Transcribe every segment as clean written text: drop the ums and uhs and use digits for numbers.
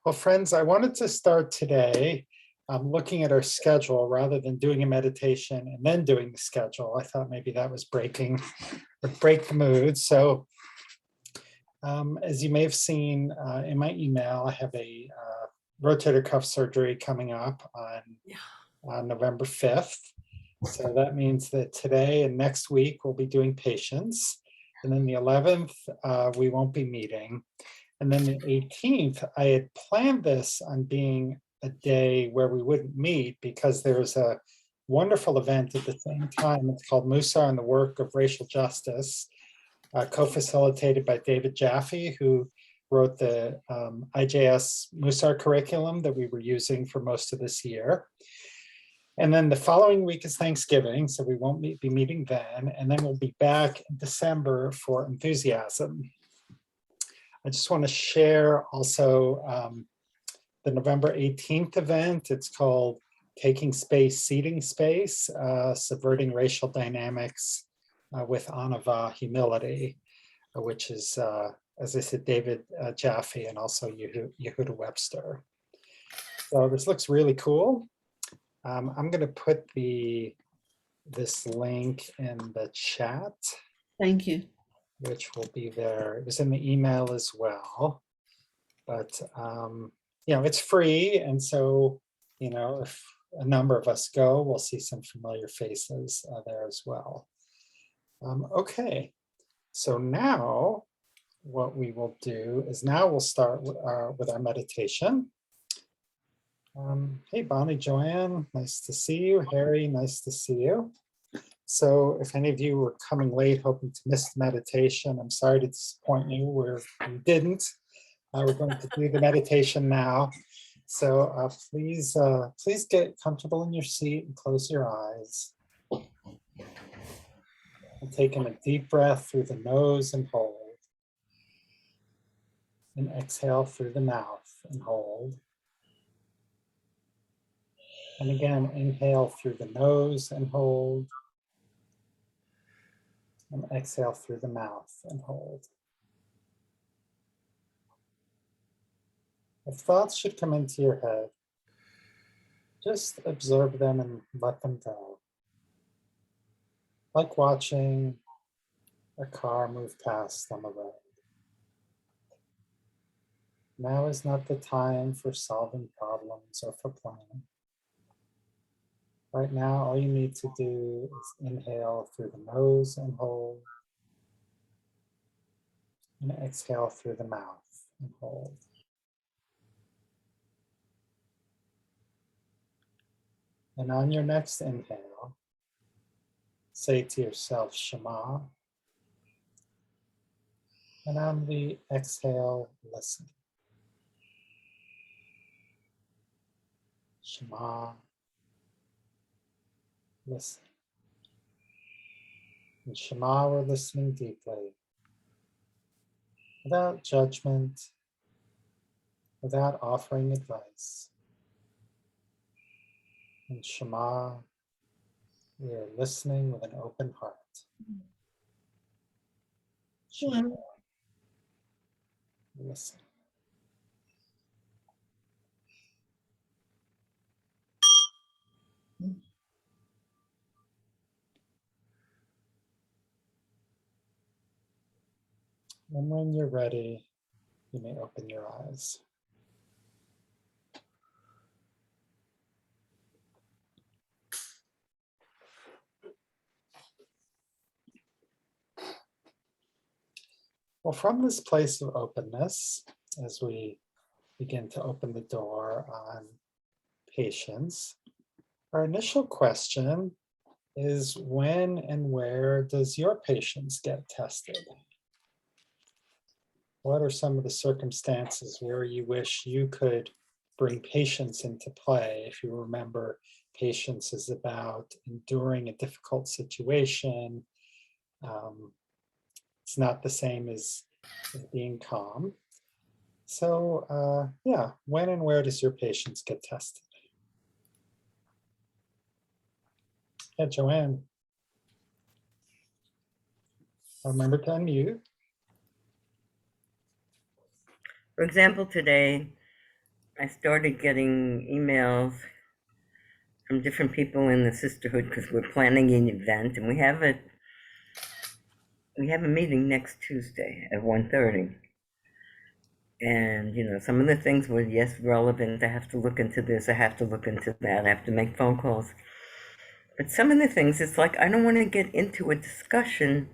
Well, friends, I wanted to start today looking at our schedule rather than doing a meditation and then doing the schedule. I thought maybe that was breaking or break the mood. So as you may have seen in my email, I have a rotator cuff surgery coming up on November 5th. So that means that today and next week we'll be doing patients. And then the 11th, we won't be meeting. And then the 18th, I had planned this on being a day where we wouldn't meet because there's a wonderful event at the same time. It's called Musar and the Work of Racial Justice, co-facilitated by David Jaffe, who wrote the IJS Musar curriculum that we were using for most of this year. And then the following week is Thanksgiving, so we won't be meeting then. And then we'll be back in December for Enthusiasm. I just want to share also the November 18th event. It's called Taking Space, Seeding Space, Subverting Racial Dynamics with Anava Humility, which is, as I said, David Jaffe and also Yehuda Webster. So this looks really cool. I'm going to put this link in the chat. Thank you. Which will be there. It was in the email as well. But, it's free. And so, if a number of us go, we'll see some familiar faces there as well. Okay, so now what we will do is we'll start with our meditation. Hey, Bonnie, Joanne, nice to see you. Harry, nice to see you. So if any of you were coming late hoping to miss the meditation, I'm sorry to disappoint you. We didn't. We're going to do the meditation now. So please get comfortable in your seat and close your eyes. And take in a deep breath through the nose and hold. And exhale through the mouth and hold. And again, inhale through the nose and hold. And exhale through the mouth and hold. If thoughts should come into your head, just observe them and let them go. Like watching a car move past on the road. Now is not the time for solving problems or for planning. Right now, all you need to do is inhale through the nose and hold. And exhale through the mouth and hold. And on your next inhale, say to yourself, Shema. And on the exhale, listen. Shema. Listen. In Shema, we're listening deeply, without judgment, without offering advice. In Shema, we are listening with an open heart. Shema. Listen. And when you're ready, you may open your eyes. Well, from this place of openness, as we begin to open the door on patience, our initial question is, when and where does your patience get tested? What are some of the circumstances where you wish you could bring patience into play? If you remember, patience is about enduring a difficult situation. It's not the same as being calm. So when and where does your patience get tested? Yeah, Joanne. Remember to unmute. For example, today, I started getting emails from different people in the sisterhood because we're planning an event, and we have a meeting next Tuesday at 1:30. And some of the things were, yes, relevant. I have to look into this. I have to look into that. I have to make phone calls. But some of the things, it's like I don't want to get into a discussion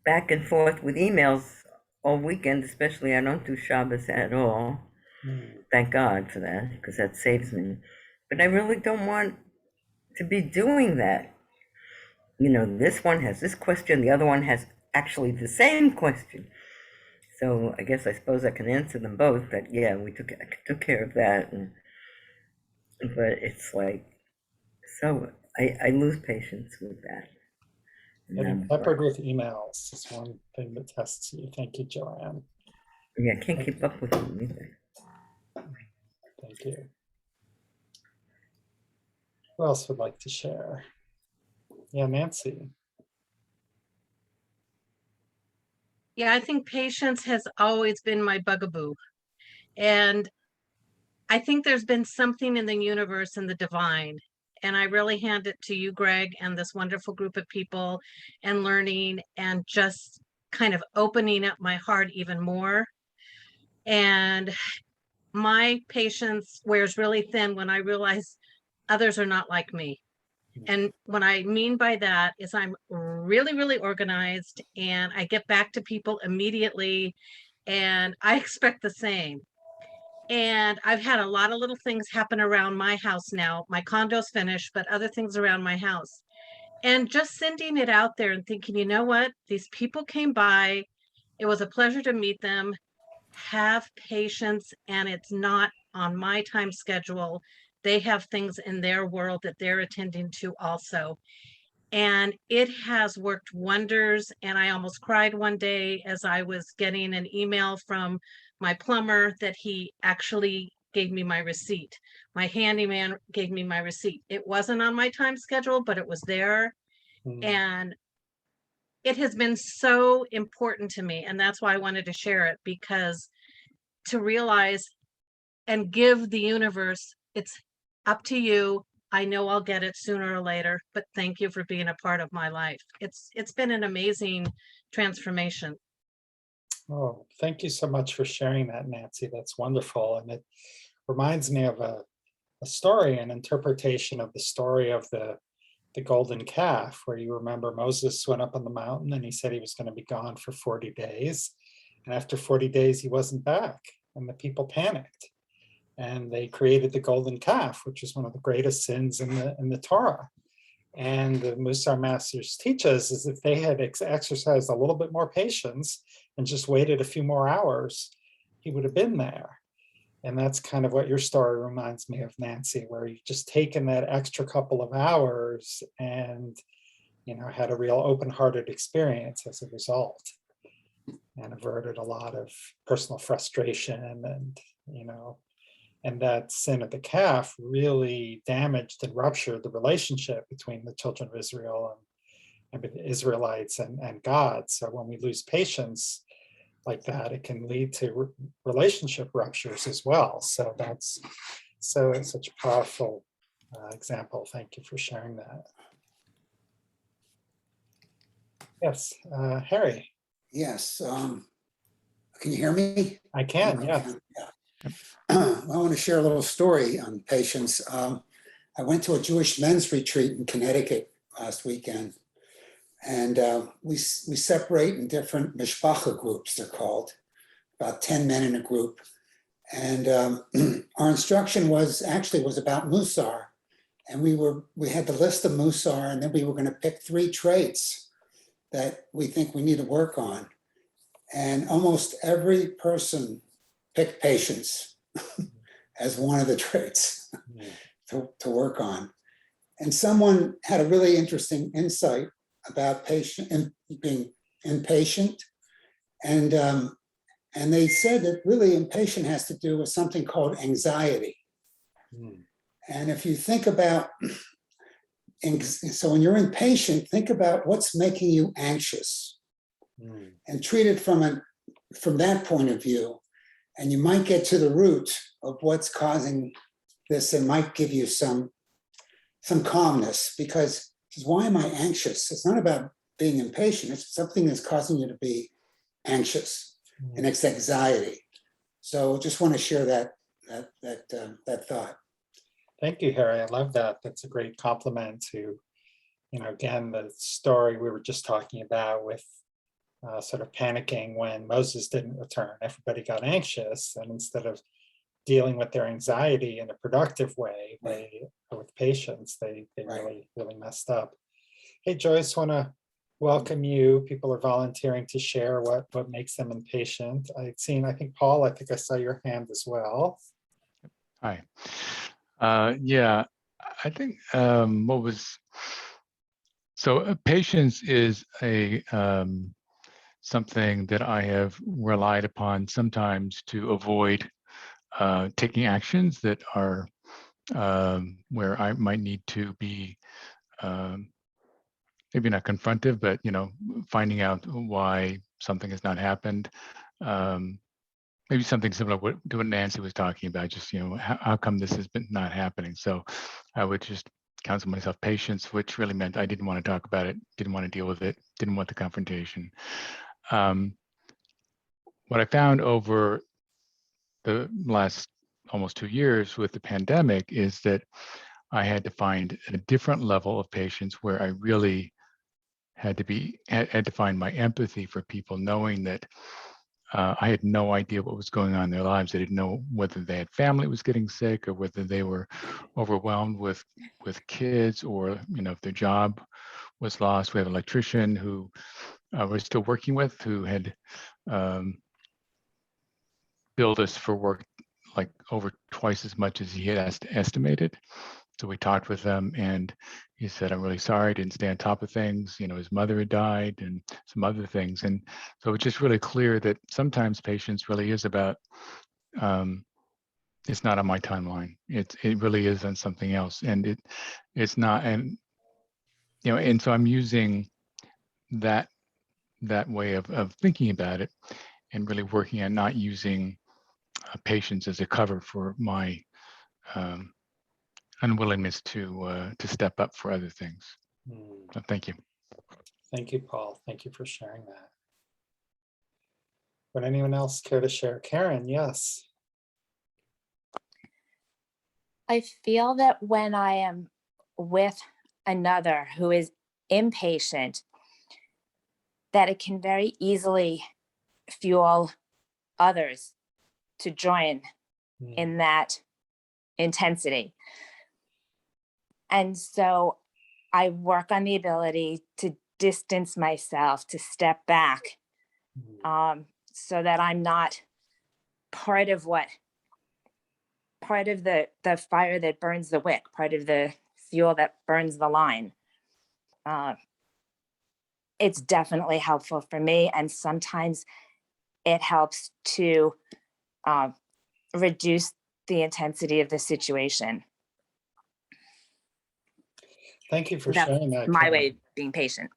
back and forth with emails all weekend. Especially, I don't do Shabbos at all. Mm. Thank God for that, because that saves me. But I really don't want to be doing that. This one has this question, the other one has actually the same question. So I guess I suppose I can answer them both. But yeah, I took care of that, but it's like so I lose patience with that. And Getting peppered with emails is one thing that tests you. Thank you, Joanne. yeah, I can't keep up with them either. Thank you. Who else would like to share? Yeah, Nancy. Yeah, I think patience has always been my bugaboo. And I think there's been something in the universe and the divine. And I really hand it to you, Greg, and this wonderful group of people, and learning and just kind of opening up my heart even more. And my patience wears really thin when I realize others are not like me. And what I mean by that is I'm really, really organized and I get back to people immediately, and I expect the same. And I've had a lot of little things happen around my house now. My condo's finished, but other things around my house. And just sending it out there and thinking, you know what? These people came by. It was a pleasure to meet them. Have patience, and it's not on my time schedule. They have things in their world that they're attending to also. And it has worked wonders. And I almost cried one day as I was getting an email from my plumber that he actually gave me my receipt. My handyman gave me my receipt. It wasn't on my time schedule, but it was there. Mm. And it has been so important to me. And that's why I wanted to share it, because to realize and give the universe, it's up to you. I know I'll get it sooner or later, but thank you for being a part of my life. It's been an amazing transformation. Oh, thank you so much for sharing that, Nancy. That's wonderful. And it reminds me of a story, an interpretation of the story of the golden calf, where you remember Moses went up on the mountain and he said he was going to be gone for 40 days. And after 40 days, he wasn't back, and the people panicked. And they created the golden calf, which is one of the greatest sins in the Torah. And the Musar masters teach us is if they had exercised a little bit more patience and just waited a few more hours, he would have been there. And that's kind of what your story reminds me of, Nancy, where you've just taken that extra couple of hours and had a real open-hearted experience as a result, and averted a lot of personal frustration and that sin of the calf really damaged and ruptured the relationship between the children of Israel and the Israelites and God. So when we lose patience like that, it can lead to relationship ruptures as well. So that's such a powerful example. Thank you for sharing that. Yes, Harry. Yes. Can you hear me? I can, yeah. I want to share a little story on patience. I went to a Jewish men's retreat in Connecticut last weekend, and we separate in different mishpacha groups, they're called, about 10 men in a group. And our instruction was about Musar. And we had the list of Musar, and then we were going to pick 3 traits that we think we need to work on. And almost every person picked patience as one of the traits to work on. And someone had a really interesting insight about patient and being impatient. And they said that really impatient has to do with something called anxiety. And if you think about, so when you're impatient, think about what's making you anxious and treat it from that point of view. and you might get to the root of what's causing this and might give you some calmness, because why am I anxious? It's not about being impatient. It's something that's causing you to be anxious, and it's anxiety. So just want to share that thought. Thank you, Harry. I love that. That's a great compliment to, again, the story we were just talking about with sort of panicking when Moses didn't return. Everybody got anxious, and instead of dealing with their anxiety in a productive way, with patience, they really messed up. Hey, Joyce, want to welcome you. People are volunteering to share what makes them impatient. I think Paul, I think I saw your hand as well. Hi. Yeah, I think patience is a something that I have relied upon sometimes to avoid taking actions that are where I might need to be maybe not confrontive, but finding out why something has not happened. Maybe something similar to what Nancy was talking about, just how come this has been not happening. So I would just counsel myself patience, which really meant I didn't want to talk about it, didn't want to deal with it, didn't want the confrontation. What I found over the last almost 2 years with the pandemic is that I had to find a different level of patience where I really had to find my empathy for people, knowing that I had no idea what was going on in their lives. I didn't know whether they had family was getting sick, or whether they were overwhelmed with kids, or if their job was lost. We have an electrician who we're still working with, who had billed us for work like over twice as much as he had estimated. So we talked with him, and he said, "I'm really sorry, I didn't stay on top of things. His mother had died and some other things." And so it's just really clear that sometimes patience really is about, it's not on my timeline. It really is on something else. And it's not, and so I'm using that way of thinking about it, and really working on not using patience as a cover for my unwillingness to step up for other things. So thank you. Thank you, Paul. Thank you for sharing that. Would anyone else care to share? Karen, yes. I feel that when I am with another who is impatient, that it can very easily fuel others to join in that intensity. And so I work on the ability to distance myself, to step back, so that I'm not part of the fire that burns the wick, part of the fuel that burns the line. It's definitely helpful for me, and sometimes it helps to reduce the intensity of the situation. Thank you for That's sharing that. my Karen. way of being patient.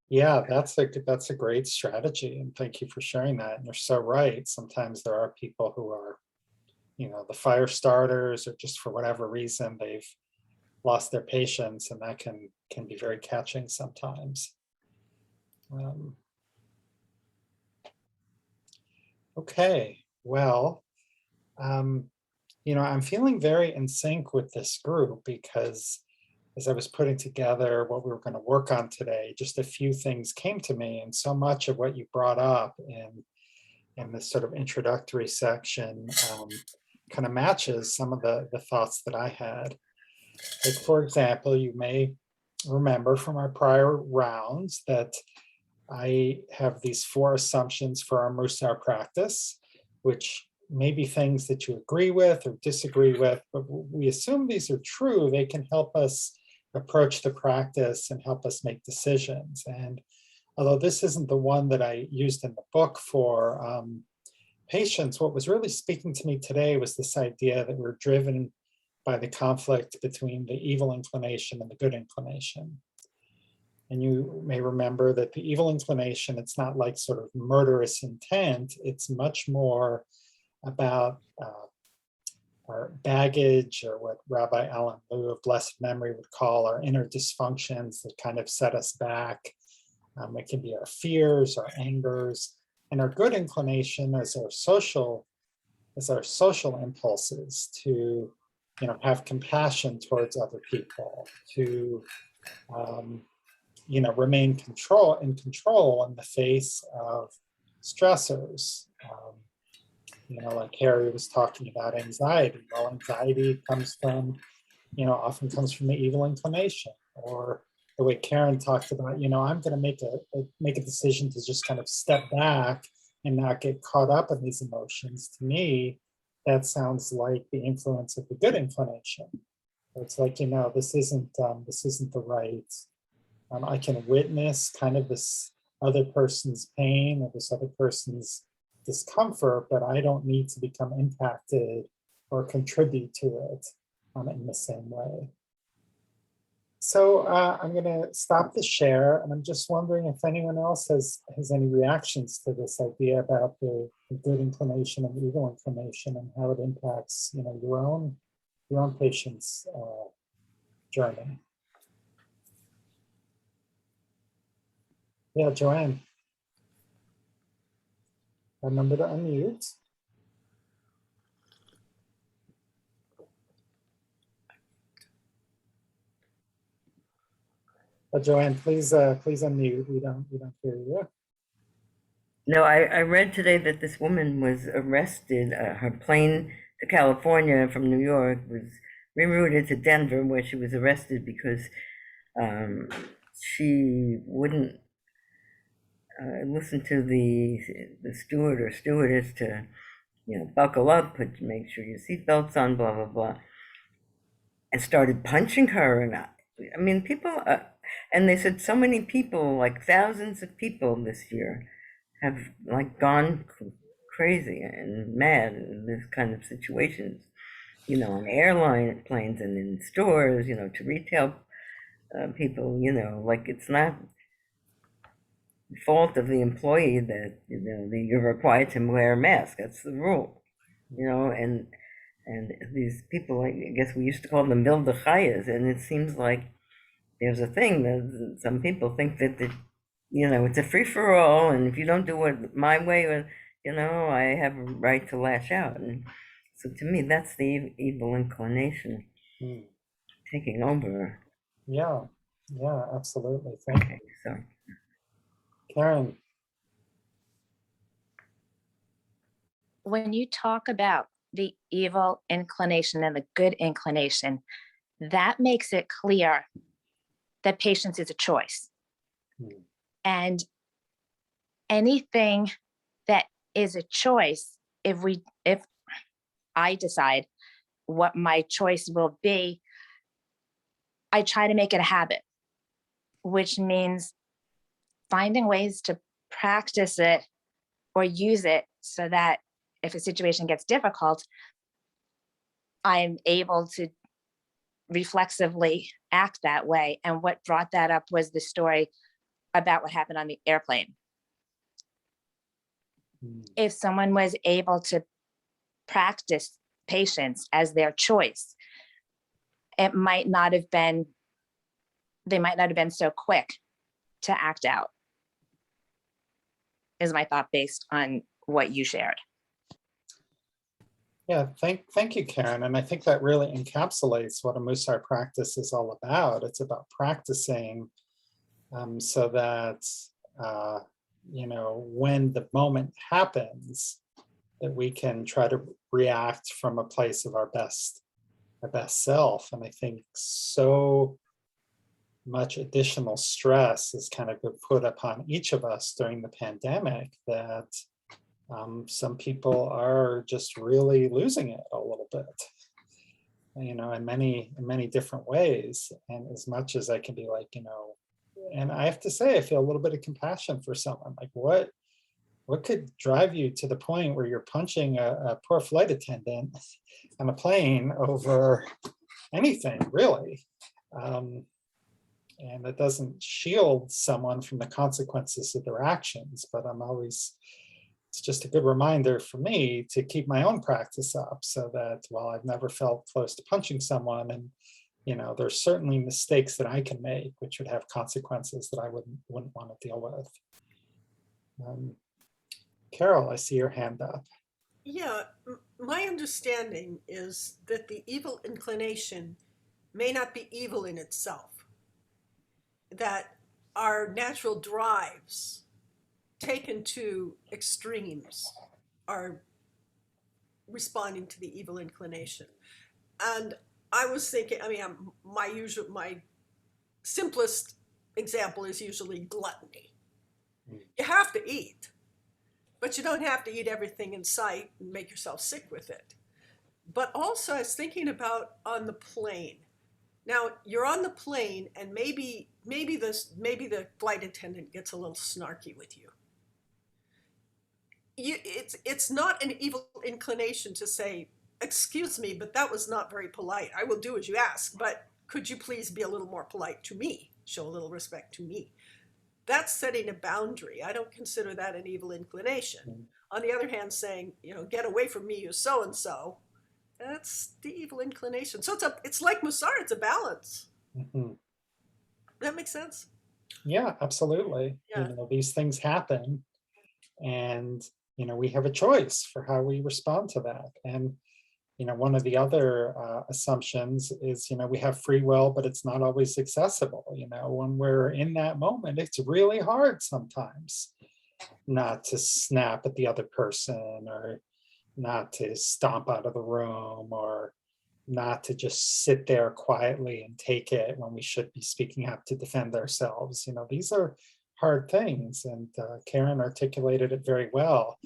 Yeah, that's a great strategy, and thank you for sharing that. And you're so right. Sometimes there are people who are, the fire starters, or just for whatever reason they've lost their patience, and that can be very catching sometimes. Okay, well, I'm feeling very in sync with this group, because as I was putting together what we were going to work on today, just a few things came to me, and so much of what you brought up in this sort of introductory section kind of matches some of the thoughts that I had. Like, for example, you may remember from our prior rounds that I have these 4 assumptions for our Musar practice, which may be things that you agree with or disagree with, but we assume these are true. They can help us approach the practice and help us make decisions. And although this isn't the one that I used in the book for patience, what was really speaking to me today was this idea that we're driven by the conflict between the evil inclination and the good inclination. And you may remember that the evil inclination, it's not like sort of murderous intent. It's much more about our baggage, or what Rabbi Alan Liu of blessed memory would call our inner dysfunctions that kind of set us back. It can be our fears, our angers, and our good inclination as our social impulses to, have compassion towards other people, to remain in control in the face of stressors. Like Harry was talking about anxiety. Well, anxiety often comes from the evil inclination, or the way Karen talked about, I'm going to make a decision to just kind of step back and not get caught up in these emotions. To me, that sounds like the influence of the good inclination. It's like, this isn't the right. I can witness kind of this other person's pain or this other person's discomfort, but I don't need to become impacted or contribute to it in the same way. So I'm going to stop the share, and I'm just wondering if anyone else has any reactions to this idea about the good inclination and evil inclination, and how it impacts, your own patient's journey. Yeah, Joanne. Remember to unmute. Joanne, please unmute. We don't hear you. No, I read today that this woman was arrested. Her plane to California from New York was rerouted to Denver, where she was arrested because she wouldn't listen to the steward or stewardess to, buckle up, make sure your seatbelt's on, blah blah blah, and started punching her. And I mean, people, and they said so many people, like thousands of people this year, have like gone crazy and mad in this kind of situations, on airline planes and in stores, to retail people, like it's not the fault of the employee that, you're required to wear a mask. That's the rule, and these people, I guess we used to call them wilde chayas, and it seems like there's a thing that some people think that it's a free for all, and if you don't do it my way, I have a right to lash out. And so to me, that's the evil inclination taking over. Yeah, absolutely. Thank you. So Karen. When you talk about the evil inclination and the good inclination, that makes it clear that patience is a choice. And anything that is a choice, if I decide what my choice will be, I try to make it a habit, which means finding ways to practice it or use it so that if a situation gets difficult, I'm able to reflexively act that way. And what brought that up was the story about what happened on the airplane. If someone was able to practice patience as their choice, they might not have been so quick to act out, is my thought based on what you shared. Yeah, thank you, Karen. And I think that really encapsulates what a Musar practice is all about. It's about practicing so that, when the moment happens, that we can try to react from a place of our best self. And I think so much additional stress is kind of been put upon each of us during the pandemic that some people are just really losing it a little bit, in many different ways. And as much as I can be like, and I have to say, I feel a little bit of compassion for someone. Like, what could drive you to the point where you're punching a poor flight attendant on a plane over anything, really? And it doesn't shield someone from the consequences of their actions, but I'm always it's just a good reminder for me to keep my own practice up so that while I've never felt close to punching someone, and there's certainly mistakes that I can make, which would have consequences that I wouldn't want to deal with. Carol, I see your hand up. Yeah, my understanding is that the evil inclination may not be evil in itself, that our natural drives taken to extremes are responding to the evil inclination. And I was thinking, I mean, my simplest example is usually gluttony. You have to eat, but you don't have to eat everything in sight and make yourself sick with it. But also I was thinking about on the plane. Now you're on the plane and maybe the flight attendant gets a little snarky with you. It's not an evil inclination to say, excuse me, but that was not very polite. I will do as you ask, but could you please be a little more polite to me? Show a little respect to me. That's setting a boundary. I don't consider that an evil inclination. On the other hand, saying, get away from me, you so-and-so, that's the evil inclination. So it's like Musar, it's a balance. Mhm. That makes sense? Yeah, absolutely. Yeah. These things happen, and we have a choice for how we respond to that. And one of the other assumptions is we have free will, but it's not always accessible. When we're in that moment, it's really hard sometimes not to snap at the other person, or not to stomp out of the room, or not to just sit there quietly and take it when we should be speaking up to defend ourselves. These are hard things, and Karen articulated it very well.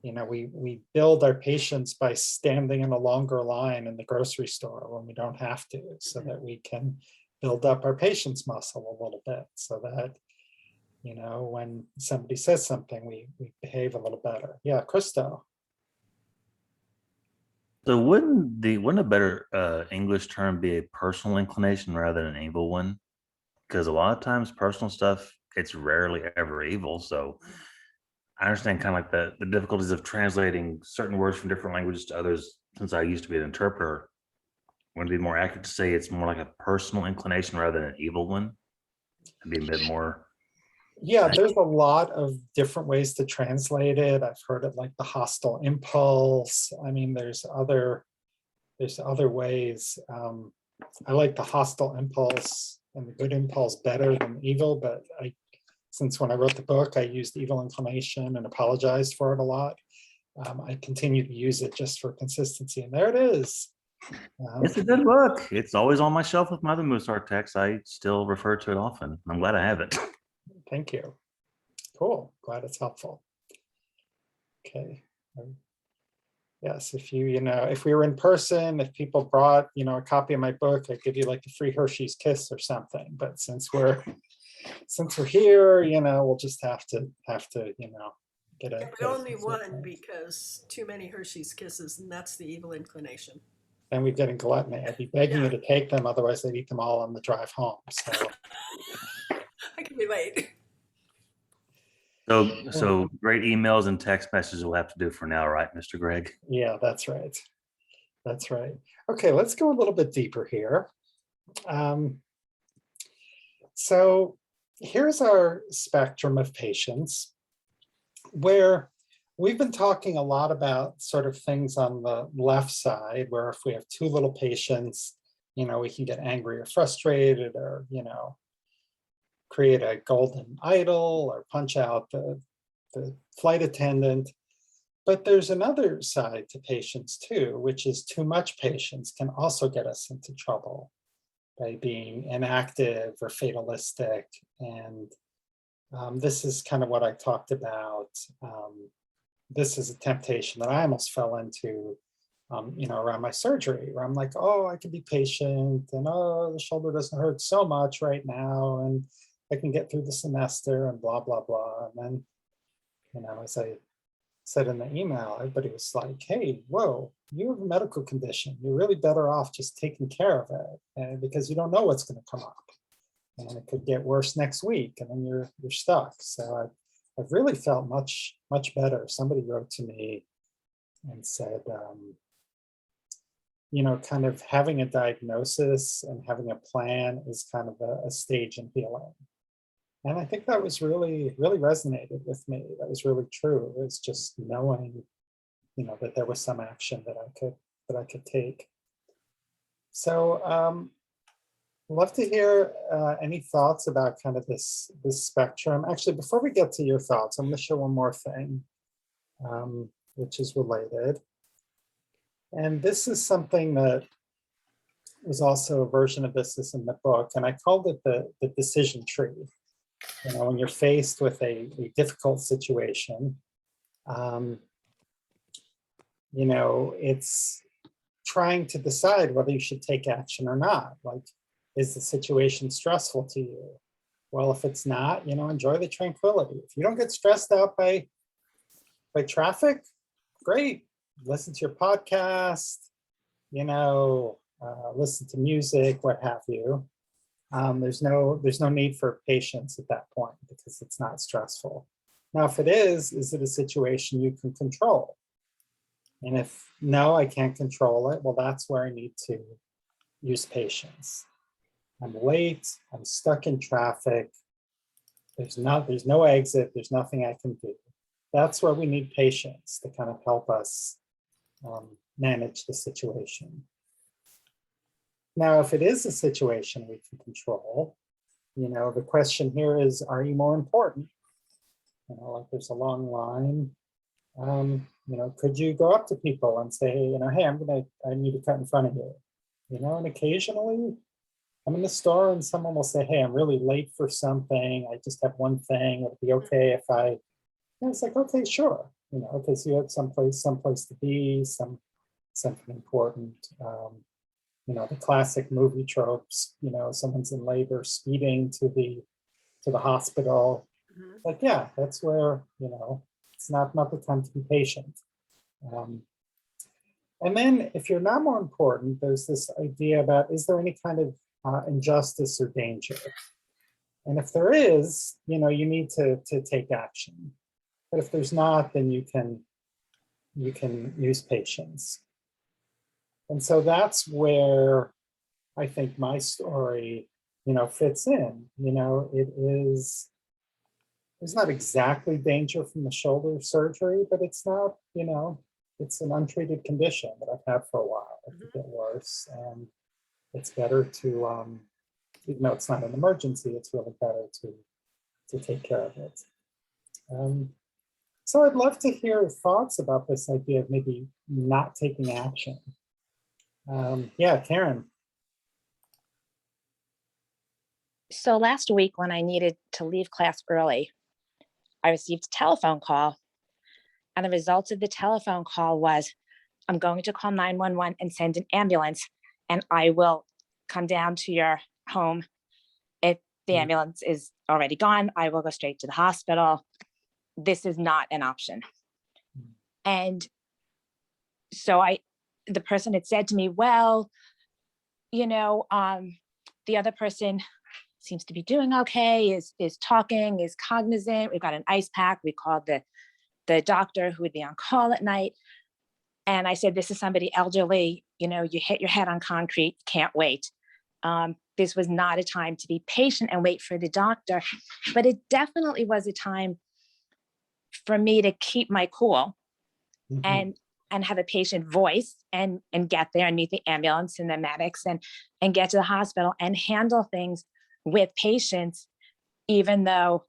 We build our patience by standing in a longer line in the grocery store when we don't have to, so that we can build up our patience muscle a little bit, so that when somebody says something, we behave a little better. Yeah, Christo. So wouldn't a better English term be a personal inclination rather than an evil one? Because a lot of times personal stuff, it's rarely ever evil. So I understand kind of like the difficulties of translating certain words from different languages to others. Since I used to be an interpreter, would it be more accurate to say it's more like a personal inclination rather than an evil one? It'd be a bit more. Yeah, there's a lot of different ways to translate it. I've heard it like the hostile impulse. I mean, there's other ways. I like the hostile impulse and the good impulse better than evil, but since when I wrote the book, I used evil inclination and apologized for it a lot. I continue to use it just for consistency, and there it is. It's a good book. It's always on my shelf with my other Musar texts. I still refer to it often. I'm glad I have it. Thank you. Cool. Glad it's helpful. Okay. Yes, if if we were in person, if people brought, a copy of my book, I'd give you like a free Hershey's Kiss or something. But since we're here, we'll just have to, get a. But only one, because too many Hershey's Kisses, and that's the evil inclination. Then we'd get in gluttony. I'd be begging you to take them, otherwise I'd eat them all on the drive home. So I can relate. So great emails and text messages we'll have to do for now, right, Mr. Greg? yeah, that's right. That's right. Okay, let's go a little bit deeper here. So here's our spectrum of patients, where we've been talking a lot about sort of things on the left side, where if we have too little patience, we can get angry or frustrated, or, create a golden idol or punch out the flight attendant. But there's another side to patience too, which is too much patience can also get us into trouble by being inactive or fatalistic. And this is kind of what I talked about. This is a temptation that I almost fell into, around my surgery, where I'm like, oh, I can be patient, and oh, the shoulder doesn't hurt so much right now, and I can get through the semester, and blah, blah, blah. And then, as I said in the email, everybody was like, hey, whoa, you have a medical condition. You're really better off just taking care of it, because you don't know what's going to come up. And it could get worse next week, and then you're stuck. So I've really felt much, much better. Somebody wrote to me and said, kind of having a diagnosis and having a plan is kind of a stage in healing. And I think that was really, really resonated with me. That was really true. It was just knowing, that there was some action that I could take. So love to hear any thoughts about kind of this spectrum. Actually, before we get to your thoughts, I'm going to share one more thing, which is related. And this is something that was also a version of this is in the book, and I called it the decision tree. When you're faced with a difficult situation, it's trying to decide whether you should take action or not. Like, is the situation stressful to you? Well, if it's not, enjoy the tranquility. If you don't get stressed out by traffic, great. Listen to your podcast, listen to music, what have you. There's no need for patience at that point because it's not stressful. Now, if it is it a situation you can control? And if no, I can't control it, well, that's where I need to use patience. I'm late, I'm stuck in traffic, there's no exit, there's nothing I can do. That's where we need patience to kind of help us manage the situation. Now, if it is a situation we can control, the question here is, are you more important? Like there's a long line. Could you go up to people and say, hey, I need to cut in front of you. And occasionally I'm in the store and someone will say, hey, I'm really late for something. I just have one thing. Would it be okay if it's like, okay, sure. Okay, so you have someplace to be, something important. The classic movie tropes, someone's in labor speeding to the hospital. Mhm. Like, yeah, that's where, it's not the time to be patient. And then if you're not more important, there's this idea about, is there any kind of injustice or danger? And if there is, you need to take action. But if there's not, then you can use patience. And so that's where I think my story, fits in. It's not exactly danger from the shoulder surgery, but it's not, it's an untreated condition that I've had for a while. It could get worse, and it's better to, even though it's not an emergency, it's really better to take care of it. So I'd love to hear thoughts about this idea of maybe not taking action. Yeah, Karen. So last week when I needed to leave class early, I received a telephone call, and the result of the telephone call was, I'm going to call 911 and send an ambulance, and I will come down to your home. If the ambulance is already gone, I will go straight to the hospital. This is not an option. And so the person had said to me, well, the other person seems to be doing okay, is talking, is cognizant. We've got an ice pack. We called the doctor who would be on call at night. And I said, this is somebody elderly, you hit your head on concrete, can't wait. This was not a time to be patient and wait for the doctor, but it definitely was a time for me to keep my cool and have a patient voice and get there and meet the ambulance and the medics and get to the hospital and handle things with patience, even though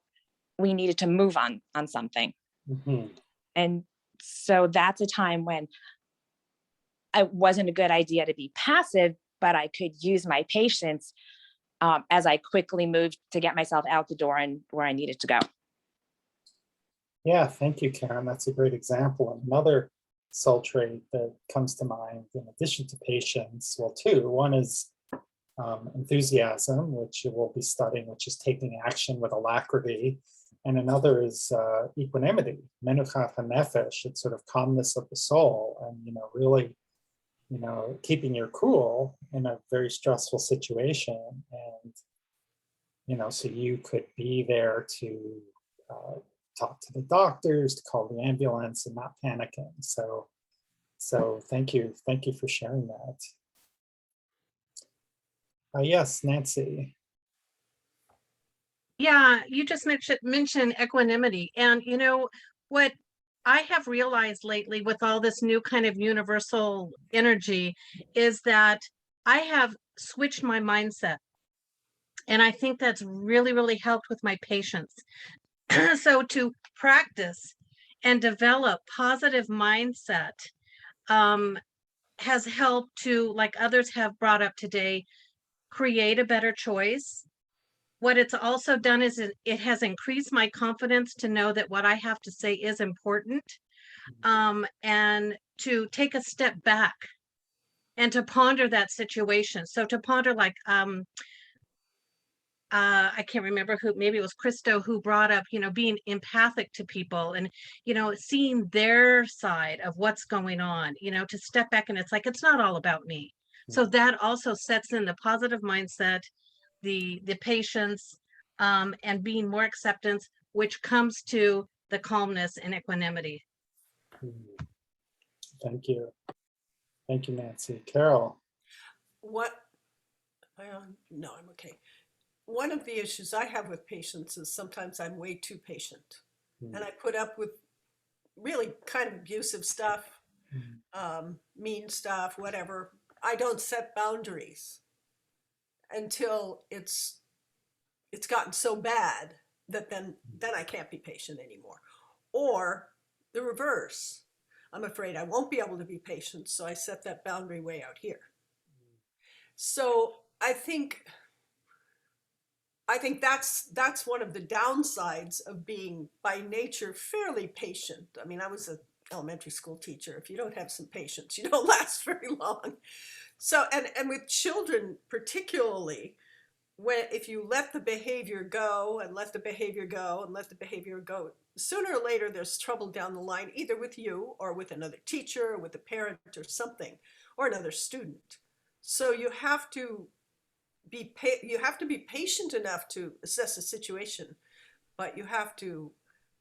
we needed to move on something. And so that's a time when it wasn't a good idea to be passive, but I could use my patience as I quickly moved to get myself out the door and where I needed to go. Yeah, thank you, Karen. That's a great example. And another soul trait that comes to mind, in addition to patience, well, two. One is enthusiasm, which we'll be studying, which is taking action with alacrity. And another is equanimity, menuchat hanefesh. It's sort of calmness of the soul, and really, keeping your cool in a very stressful situation, and so you could be there to talk to the doctors, to call the ambulance and not panicking. So thank you for sharing that. Yes, Nancy. Yeah, you just mentioned equanimity. And you know what I have realized lately with all this new kind of universal energy is that I have switched my mindset. And I think that's really, really helped with my patients. So to practice and develop positive mindset has helped to, like others have brought up today, create a better choice. What it's also done is it has increased my confidence to know that what I have to say is important, and to take a step back and to ponder that situation. So to ponder, like, I can't remember who, maybe it was Christo who brought up, being empathic to people and, seeing their side of what's going on, to step back, and it's like, it's not all about me. So that also sets in the positive mindset, the patience, and being more acceptance, which comes to the calmness and equanimity. Thank you. Thank you, Nancy. Carol. What? No, I'm okay. One of the issues I have with patients is sometimes I'm way too patient, and I put up with really kind of abusive stuff, mean stuff, whatever. I don't set boundaries until it's gotten so bad that then I can't be patient anymore. Or the reverse. I'm afraid I won't be able to be patient, so I set that boundary way out here. So I think that's one of the downsides of being by nature fairly patient. I mean, I was an elementary school teacher. If you don't have some patience, you don't last very long. So, and with children particularly, if you let the behavior go and let the behavior go and let the behavior go, sooner or later there's trouble down the line, either with you or with another teacher or with a parent or something, or another student. So you have to be patient enough to assess a situation, but you have to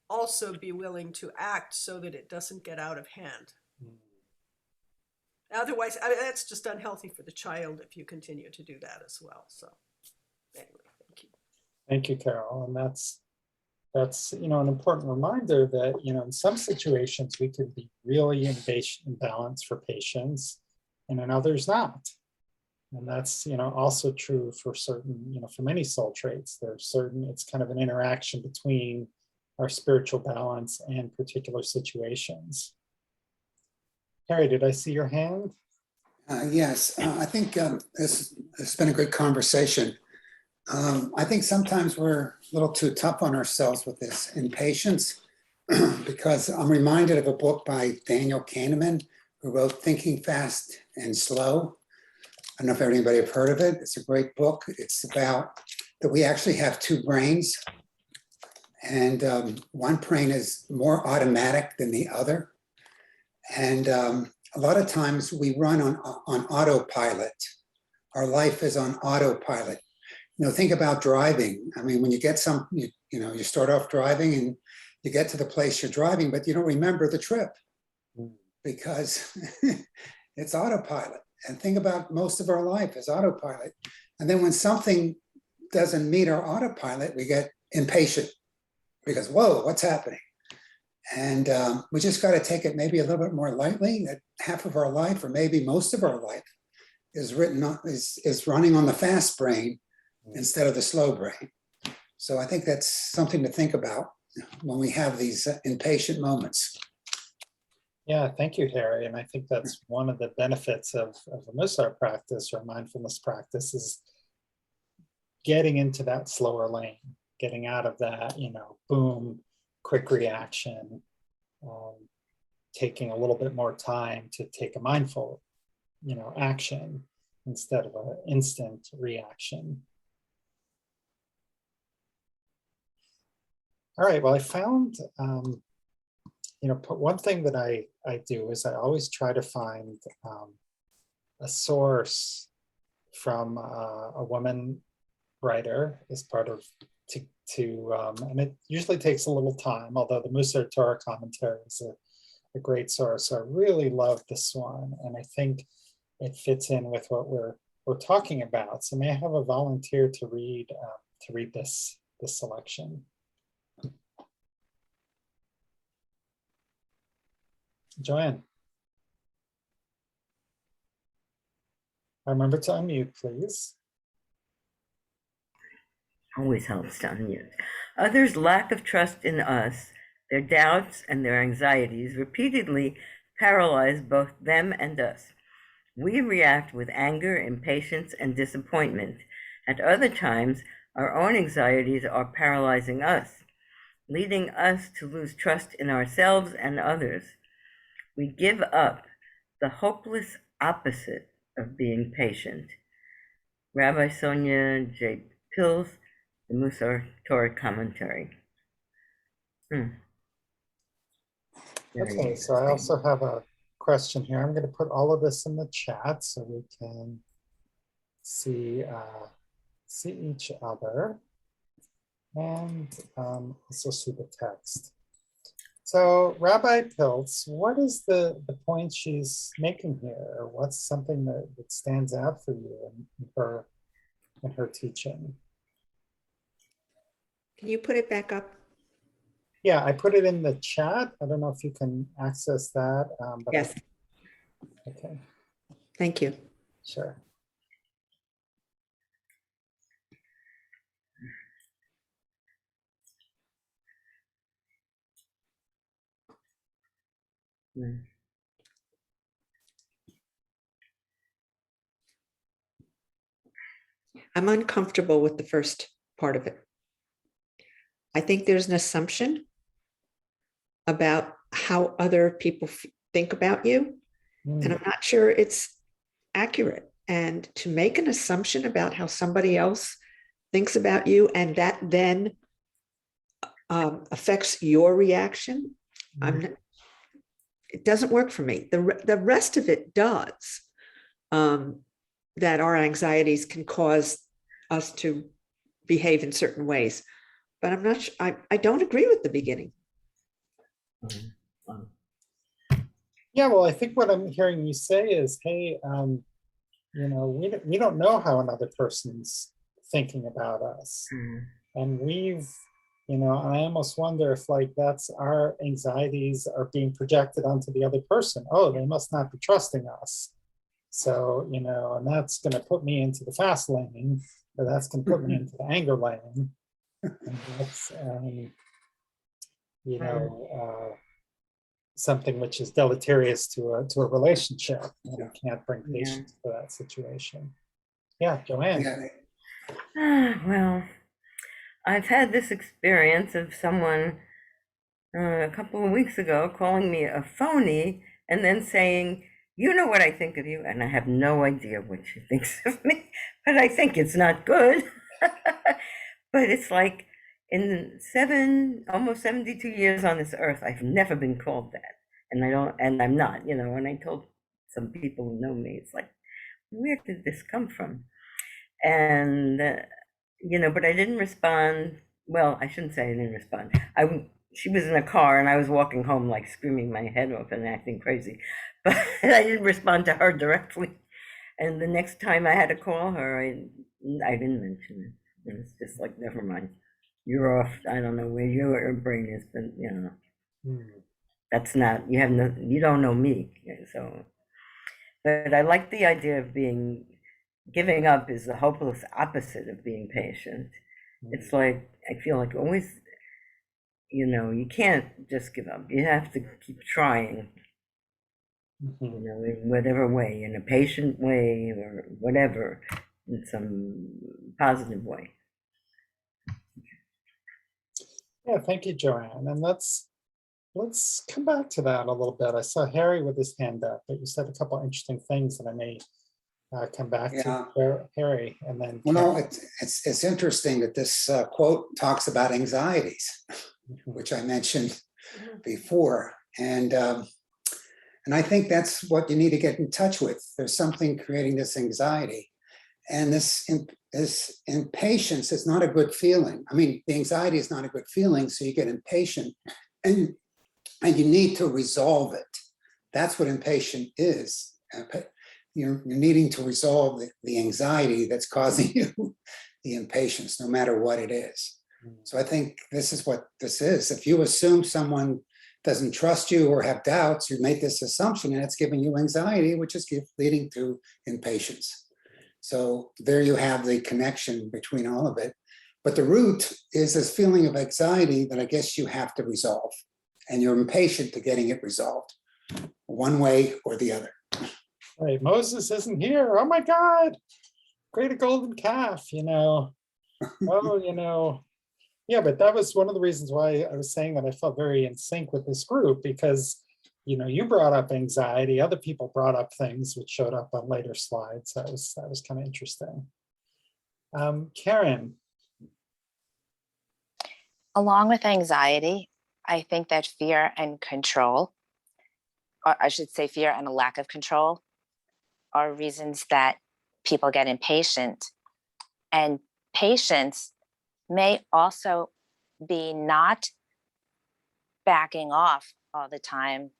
also be willing to act so that it doesn't get out of hand. Otherwise, that's just unhealthy for the child if you continue to do that as well. So anyway, thank you. Thank you, Carol. And that's an important reminder that in some situations we could be really in balance for patients, and in others not. And that's also true for certain for many soul traits. There's certain, it's kind of an interaction between our spiritual balance and particular situations. Harry, did I see your hand? Yes, I think this has been a good conversation. I think sometimes we're a little too tough on ourselves with this impatience, because I'm reminded of a book by Daniel Kahneman, who wrote Thinking Fast and Slow. I don't know if anybody have heard of it. It's a great book. It's about that we actually have two brains, and one brain is more automatic than the other. And a lot of times we run on autopilot. Our life is on autopilot. Think about driving. I mean, when you get you start off driving and you get to the place you're driving, but you don't remember the trip because it's autopilot. And think about most of our life is autopilot. And then when something doesn't meet our autopilot, we get impatient because, whoa, what's happening? And we just got to take it maybe a little bit more lightly, that half of our life, or maybe most of our life, is running on the fast brain instead of the slow brain. So I think that's something to think about when we have these impatient moments. Yeah, thank you, Harry. And I think that's one of the benefits of the Musar practice or mindfulness practice is getting into that slower lane, getting out of that, boom, quick reaction, taking a little bit more time to take a mindful, action instead of an instant reaction. All right, well, I found, one thing that I do is I always try to find a source from a woman writer as part of and it usually takes a little time, although the Musa Torah commentary is a great source. So I really love this one, and I think it fits in with what we're talking about. So may I have a volunteer to read this selection? Joanne. Remember to unmute, please. Always helps to unmute. Others' lack of trust in us, their doubts and their anxieties repeatedly paralyze both them and us. We react with anger, impatience, and disappointment. At other times, our own anxieties are paralyzing us, leading us to lose trust in ourselves and others. We give up, the hopeless opposite of being patient. Rabbi Sonia J. Pills, the Musar Torah commentary. Okay, so I also have a question here. I'm going to put all of this in the chat so we can see each other and also see the text. So Rabbi Piltz, what is the point she's making here? Or what's something that stands out for you in her teaching? Can you put it back up? Yeah, I put it in the chat. I don't know if you can access that. But Yes, okay, thank you. sure. I'm uncomfortable with the first part of it. I think there's an assumption about how other people think about you, and I'm not sure it's accurate. And to make an assumption about how somebody else thinks about you, and that then affects your reaction, it doesn't work for me. The rest of it does. That our anxieties can cause us to behave in certain ways. But I'm not sure, I don't agree with the beginning. Yeah, well, I think what I'm hearing you say is, hey, you know, we don't know how another person's thinking about us. And we've, you know, I almost wonder if like that's our anxieties are being projected onto the other person. Oh, they must not be trusting us. So, you know, and that's going to put me into the fast lane, or that's going to put me into the anger lane. And that's, you know, something which is deleterious to a relationship. And we can't bring patience to that situation. Yeah, Joanne. Well, I've had this experience of someone a couple of weeks ago calling me a phony and then saying, you know what I think of you, and I have no idea what she thinks of me, but I think it's not good. But it's like in almost 72 years on this earth, I've never been called that. And I'm not, you know, and I told some people who know me, it's like, where did this come from? And, you know, but I didn't respond. Well, I shouldn't say I didn't respond. She was in a car and I was walking home like screaming my head off and acting crazy, but I didn't respond to her directly. And the next time I had to call her, I didn't mention it. And it's just like, never mind. You're off. I don't know where your brain is, but you know, that's not, you don't know me. So, but I like the idea of giving up is the hopeless opposite of being patient. It's like, I feel like always, you know, you can't just give up. You have to keep trying, you know, in whatever way, in a patient way or whatever, in some positive way. Yeah, thank you, Joanne. And let's come back to that a little bit. I saw Harry with his hand up, but you said a couple of interesting things that I may come back to Harry, and then well, no, it's interesting that this quote talks about anxieties, which I mentioned before, and I think that's what you need to get in touch with. There's something creating this anxiety, And this impatience is not a good feeling. I mean, the anxiety is not a good feeling, so you get impatient and you need to resolve it. That's what impatient is. You're needing to resolve the anxiety that's causing you the impatience, no matter what it is. So I think this is what this is. If you assume someone doesn't trust you or have doubts, you make this assumption and it's giving you anxiety, which is leading to impatience. So there you have the connection between all of it. But the root is this feeling of anxiety that I guess you have to resolve. And you're impatient to getting it resolved, one way or the other. Right, Moses isn't here. Oh my God, create a golden calf, Oh, yeah, but that was one of the reasons why I was saying that I felt very in sync with this group, because you brought up anxiety, other people brought up things which showed up on later slides. That was kind of interesting. Karen. Along with anxiety, I think that fear and control, or I should say fear and a lack of control, are reasons that people get impatient. And patience may also be not backing off all the time,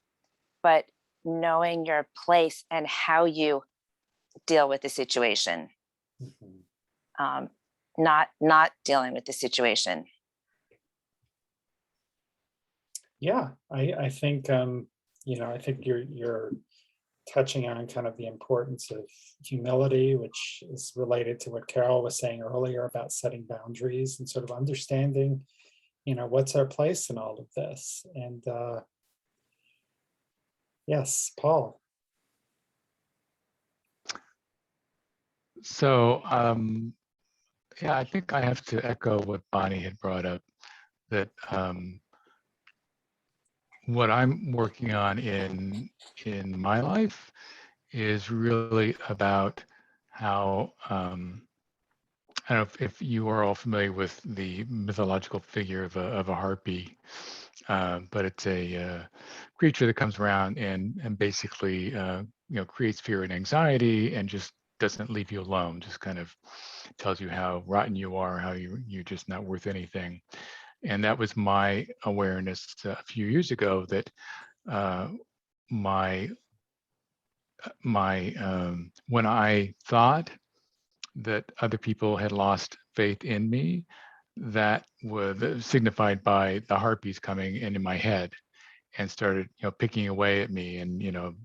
but knowing your place and how you deal with the situation. Not dealing with the situation. Yeah, I think I think you're touching on kind of the importance of humility, which is related to what Carol was saying earlier about setting boundaries and sort of understanding, what's our place in all of this. And yes, Paul. So, yeah, I think I have to echo what Bonnie had brought up, that what I'm working on in my life is really about how I don't know if you are all familiar with the mythological figure of a harpy, but it's a creature that comes around and basically creates fear and anxiety and just doesn't leave you alone. Just kind of tells you how rotten you are, how you're just not worth anything. And that was my awareness a few years ago, that my when I thought that other people had lost faith in me, that was signified by the harpies coming into my head and started picking away at me, and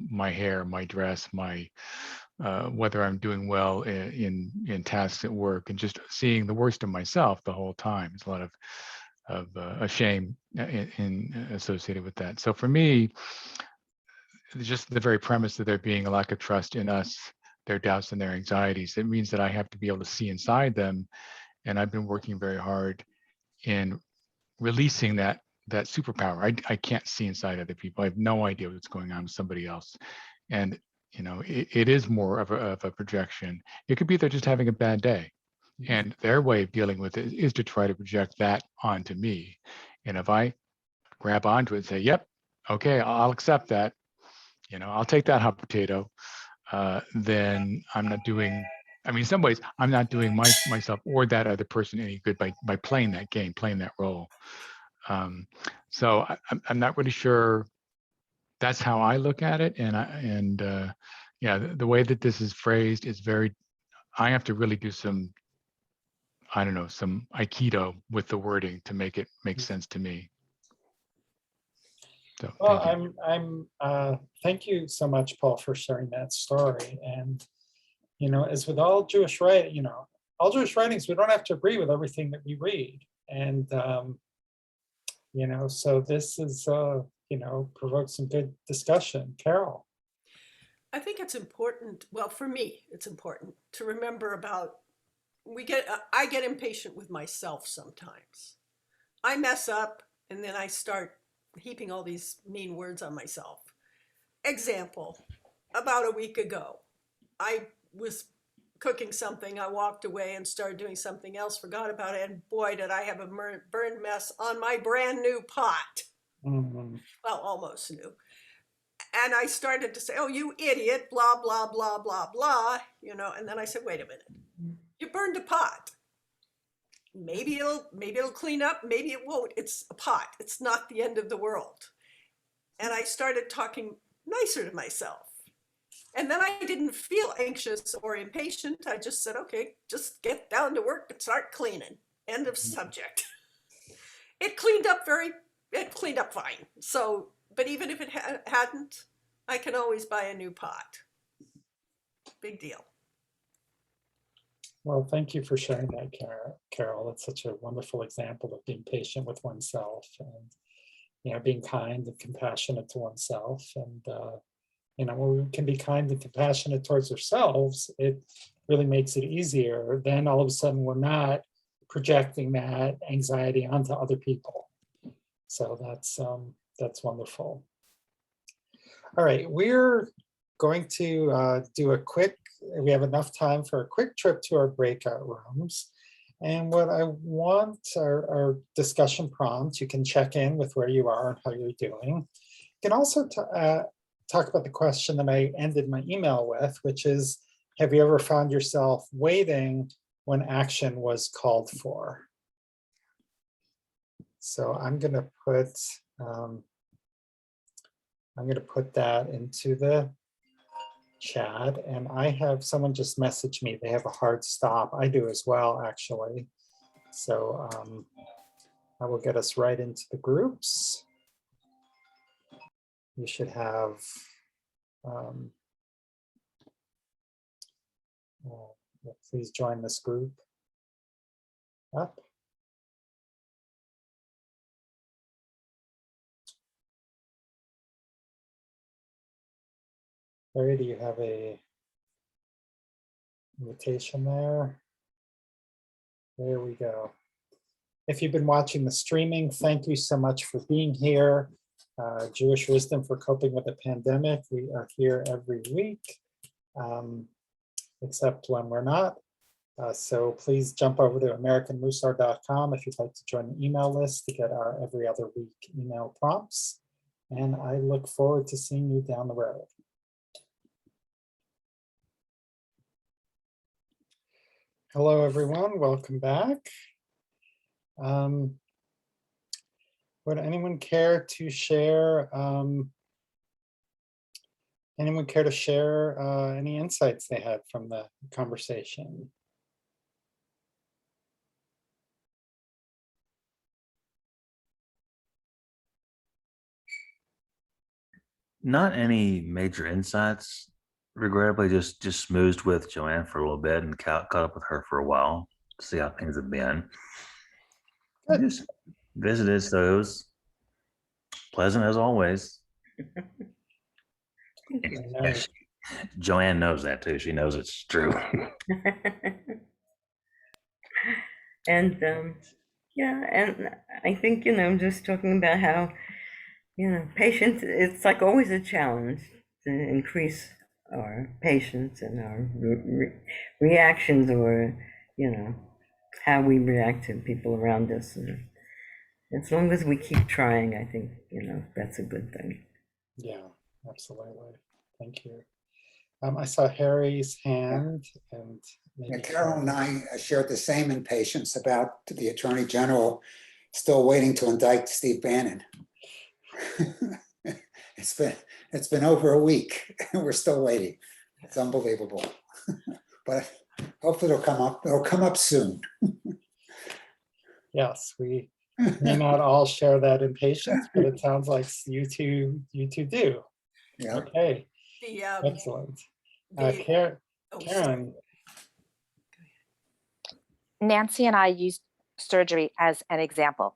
my hair, my dress, my whether I'm doing well in tasks at work, and just seeing the worst of myself the whole time. There's a lot of a shame associated with that. So for me, just the very premise of there being a lack of trust in us, their doubts and their anxieties, it means that I have to be able to see inside them. And I've been working very hard in releasing that superpower. I can't see inside other people. I have no idea what's going on with somebody else. And it is more of a projection. It could be they're just having a bad day, and their way of dealing with it is to try to project that onto me. And if I grab onto it and say, yep, okay, I'll accept that, I'll take that hot potato, then I'm not doing, in some ways, I'm not doing myself or that other person any good by playing that game, playing that role. So I'm not really sure that's how I look at it. And the way that this is phrased is I have to really do some Aikido with the wording to make it make sense to me. So Well, thank you. thank you so much, Paul, for sharing that story. And as with all Jewish writings, we don't have to agree with everything that we read. And so this is provoked some good discussion. Carol. I think it's important. Well, for me, it's important to remember about I get impatient with myself sometimes. I mess up and then I start heaping all these mean words on myself. Example, about a week ago, I was cooking something. I walked away and started doing something else, forgot about it, and boy, did I have a burned mess on my brand new pot. Mm-hmm. Well, almost new. And I started to say, oh, you idiot, blah, blah, blah, blah, blah, and then I said, wait a minute, you burned a pot. Maybe it'll clean up, maybe it won't. It's a pot. It's not the end of the world. And I started talking nicer to myself. And then I didn't feel anxious or impatient. I just said, okay, just get down to work and start cleaning. End of subject. It cleaned up fine. So, but even if it hadn't, I can always buy a new pot. Big deal. Well, thank you for sharing that, Carol. It's such a wonderful example of being patient with oneself and, being kind and compassionate to oneself. And, when we can be kind and compassionate towards ourselves, it really makes it easier. Then all of a sudden we're not projecting that anxiety onto other people. So that's wonderful. All right, we're going to we have enough time for a quick trip to our breakout rooms. And what I want our discussion prompt, you can check in with where you are and how you're doing. You can also talk about the question that I ended my email with, which is, have you ever found yourself waiting when action was called for? So I'm going to put that into the chat, and I have someone just message me. They have a hard stop. I do as well, actually. So I will get us right into the groups. You should have please join this group up. Larry, do you have a invitation there? There we go. If you've been watching the streaming, thank you so much for being here. Jewish Wisdom for Coping with the Pandemic. We are here every week, except when we're not. So please jump over to AmericanMusar.com if you'd like to join the email list to get our every other week email prompts. And I look forward to seeing you down the road. Hello, everyone. Welcome back. Would anyone care to share? Any insights they had from the conversation? Not any major insights. Regrettably, just smoozed with Joanne for a little bit and caught up with her for a while to see how things have been. Good. Just visited, so it was pleasant as always. Nice. Joanne knows that too. She knows it's true. And yeah, and I think, just talking about how, patience, it's like always a challenge to increase our patience and our reactions, or, how we react to people around us. And as long as we keep trying, I think, that's a good thing. Yeah, absolutely. Thank you. I saw Harry's hand, and maybe Carol and I shared the same impatience about the Attorney General still waiting to indict Steve Bannon. It's been over a week and we're still waiting. It's unbelievable. But hopefully it'll come up. It'll come up soon. Yes, we may not all share that impatience, but it sounds like you two do. Yeah. Okay. The Excellent. the Karen. Nancy and I used surgery as an example.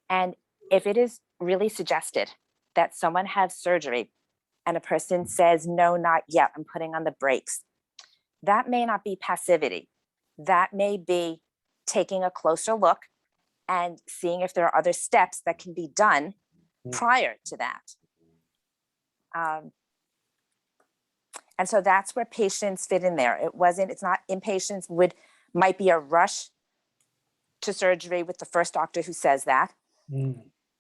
And if it is really suggested that someone has surgery and a person says, no, not yet, I'm putting on the brakes, that may not be passivity. That may be taking a closer look and seeing if there are other steps that can be done prior to that. And so that's where patience fit in there. It's not impatience might be a rush to surgery with the first doctor who says that,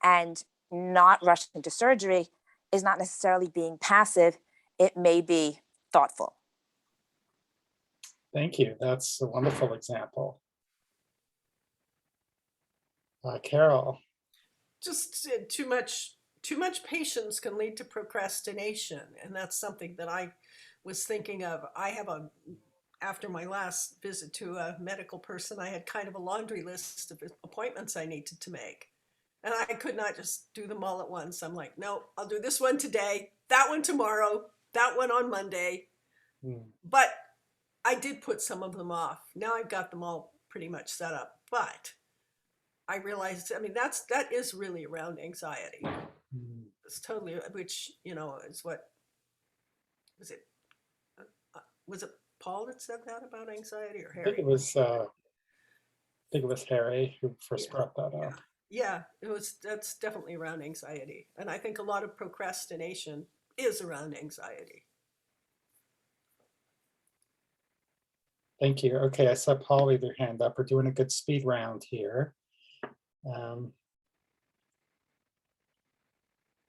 and not rushing to surgery is not necessarily being passive. It may be thoughtful. Thank you. That's a wonderful example. Carol. Just too much patience can lead to procrastination, and that's something that I was thinking of. After my last visit to a medical person, I had kind of a laundry list of appointments I needed to make, and I could not just do them all at once. I'm like, no, I'll do this one today, that one tomorrow, that one on Monday. But I did put some of them off. Now I've got them all pretty much set up, but I realized, I mean, that is really around anxiety. It's totally, which, is what, was it? Was it Paul that said that about anxiety, or I think Harry? it was Harry who first brought that up. Yeah, that's definitely around anxiety. And I think a lot of procrastination is around anxiety. Thank you. Okay, I saw Paul with your hand up. We're doing a good speed round here.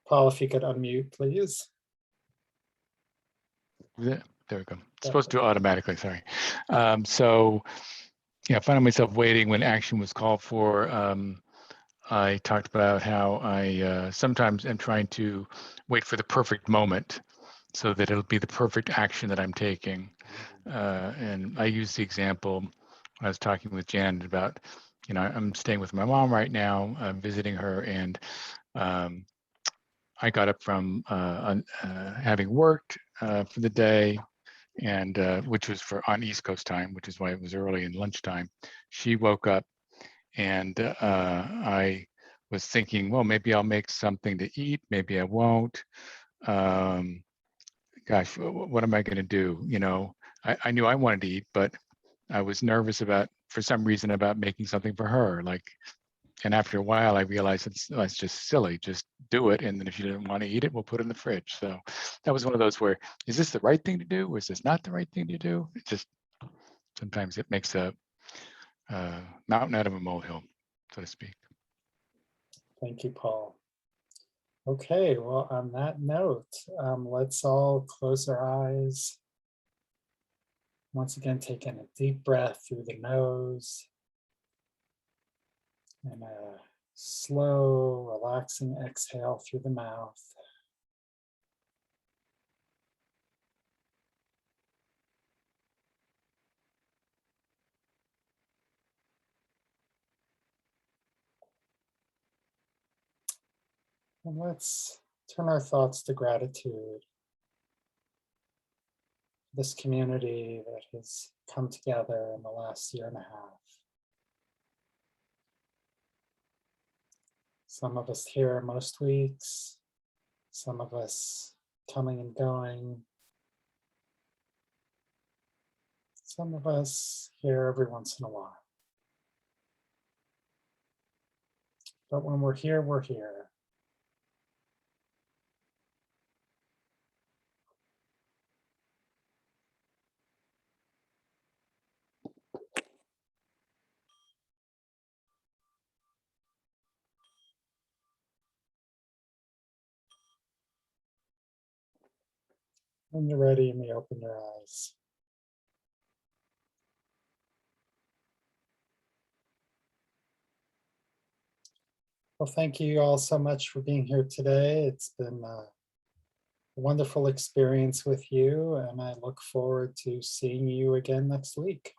Paul, if you could unmute, please. There we go. It's supposed to do it automatically, sorry. So, yeah, I found myself waiting when action was called for. I talked about how I sometimes am trying to wait for the perfect moment so that it'll be the perfect action that I'm taking. And I used the example when I was talking with Jan about, I'm staying with my mom right now, I'm visiting her, and I got up from having worked for the day, and which was on East Coast time, which is why it was early in lunchtime. She woke up, and I was thinking, well, maybe I'll make something to eat, maybe I won't. Gosh, what am I going to do? I knew I wanted to eat, but I was nervous for some reason about making something for her. And after a while, I realized it's just silly. Just do it, and then if you didn't want to eat it, we'll put it in the fridge. So that was one of those where, is this the right thing to do, or is this not the right thing to do? It just sometimes it makes a mountain out of a molehill, so to speak. Thank you, Paul. Okay, well, on that note, let's all close our eyes. Once again, take in a deep breath through the nose and a slow, relaxing exhale through the mouth. And let's turn our thoughts to gratitude. This community that has come together in the last year and a half. Some of us here most weeks, some of us coming and going. Some of us here every once in a while. But when we're here, we're here. When you're ready, you may open your eyes. Well, thank you all so much for being here today. It's been a wonderful experience with you, and I look forward to seeing you again next week.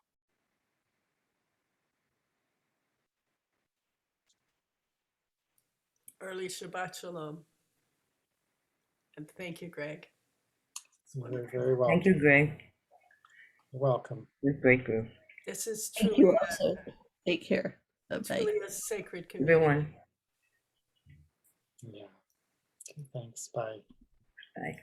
Early Shabbat Shalom. And thank you, Greg. You're very welcome. Thank you, Greg. You're welcome. You're a great group. This is Thank truly, you also. Take care. it's Bye. really a sacred community. Everyone. Yeah. Okay, thanks. Bye. Bye.